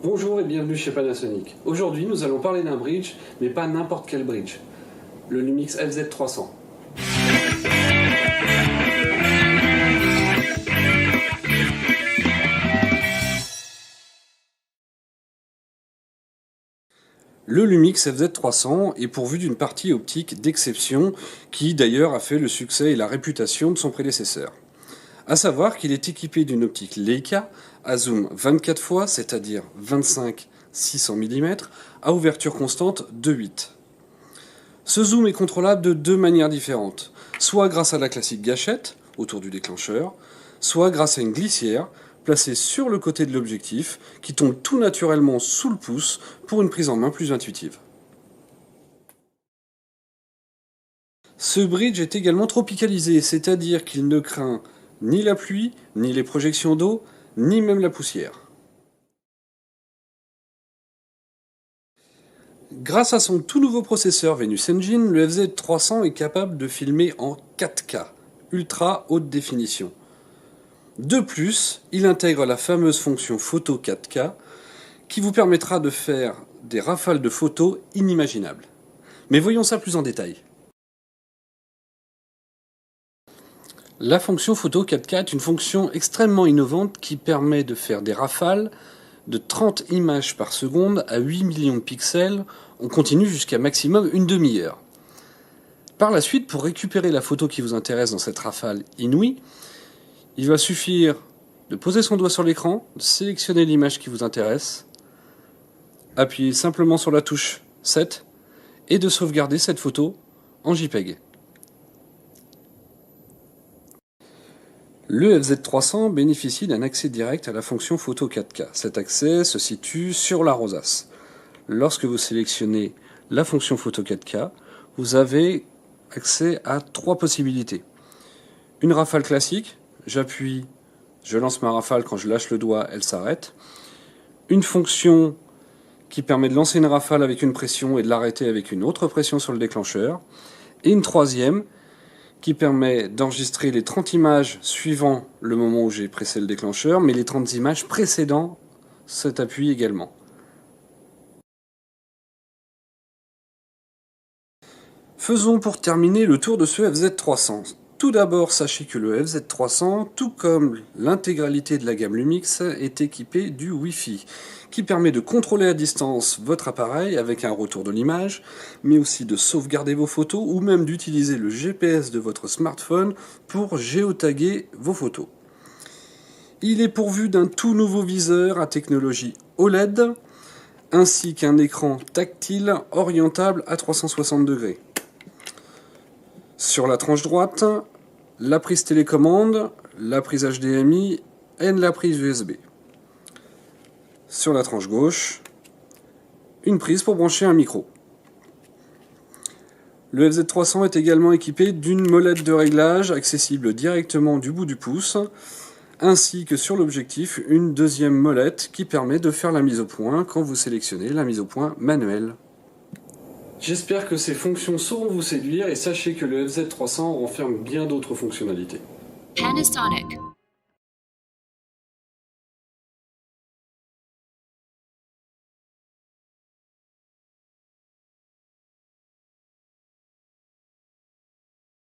Bonjour et bienvenue chez Panasonic. Aujourd'hui nous allons parler d'un bridge, mais pas n'importe quel bridge. Le Lumix FZ300. Le Lumix FZ300 est pourvu d'une partie optique d'exception qui d'ailleurs a fait le succès et la réputation de son prédécesseur. A savoir qu'il est équipé d'une optique Leica à zoom 24 fois, c'est-à-dire 25-600 mm, à ouverture constante de 8. Ce zoom est contrôlable de deux manières différentes, soit grâce à la classique gâchette, autour du déclencheur, soit grâce à une glissière, placée sur le côté de l'objectif, qui tombe tout naturellement sous le pouce pour une prise en main plus intuitive. Ce bridge est également tropicalisé, c'est-à-dire qu'il ne craint ni la pluie, ni les projections d'eau, ni même la poussière. Grâce à son tout nouveau processeur Venus Engine, le FZ300 est capable de filmer en 4K, ultra haute définition. De plus, il intègre la fameuse fonction photo 4K qui vous permettra de faire des rafales de photos inimaginables. Mais voyons ça plus en détail. La fonction photo 4K est une fonction extrêmement innovante qui permet de faire des rafales de 30 images par seconde à 8 millions de pixels. On continue jusqu'à maximum une demi-heure. Par la suite, pour récupérer la photo qui vous intéresse dans cette rafale inouïe, il va suffire de poser son doigt sur l'écran, de sélectionner l'image qui vous intéresse, appuyer simplement sur la touche 7 et de sauvegarder cette photo en JPEG. Le FZ300 bénéficie d'un accès direct à la fonction photo 4K. Cet accès se situe sur la rosace. Lorsque vous sélectionnez la fonction photo 4K, vous avez accès à trois possibilités. Une rafale classique, j'appuie, je lance ma rafale, quand je lâche le doigt, elle s'arrête. Une fonction qui permet de lancer une rafale avec une pression et de l'arrêter avec une autre pression sur le déclencheur. Et une troisième qui permet d'enregistrer les 30 images suivant le moment où j'ai pressé le déclencheur, mais les 30 images précédant cet appui également. Faisons pour terminer le tour de ce FZ300. Tout d'abord, sachez que le FZ300, tout comme l'intégralité de la gamme Lumix, est équipé du Wi-Fi, qui permet de contrôler à distance votre appareil avec un retour de l'image, mais aussi de sauvegarder vos photos ou même d'utiliser le GPS de votre smartphone pour géotaguer vos photos. Il est pourvu d'un tout nouveau viseur à technologie OLED, ainsi qu'un écran tactile orientable à 360 degrés. Sur la tranche droite, la prise télécommande, la prise HDMI et la prise USB. Sur la tranche gauche, une prise pour brancher un micro. Le FZ300 est également équipé d'une molette de réglage accessible directement du bout du pouce, ainsi que sur l'objectif une deuxième molette qui permet de faire la mise au point quand vous sélectionnez la mise au point manuelle. J'espère que ces fonctions sauront vous séduire et sachez que le FZ300 renferme bien d'autres fonctionnalités. Panasonic.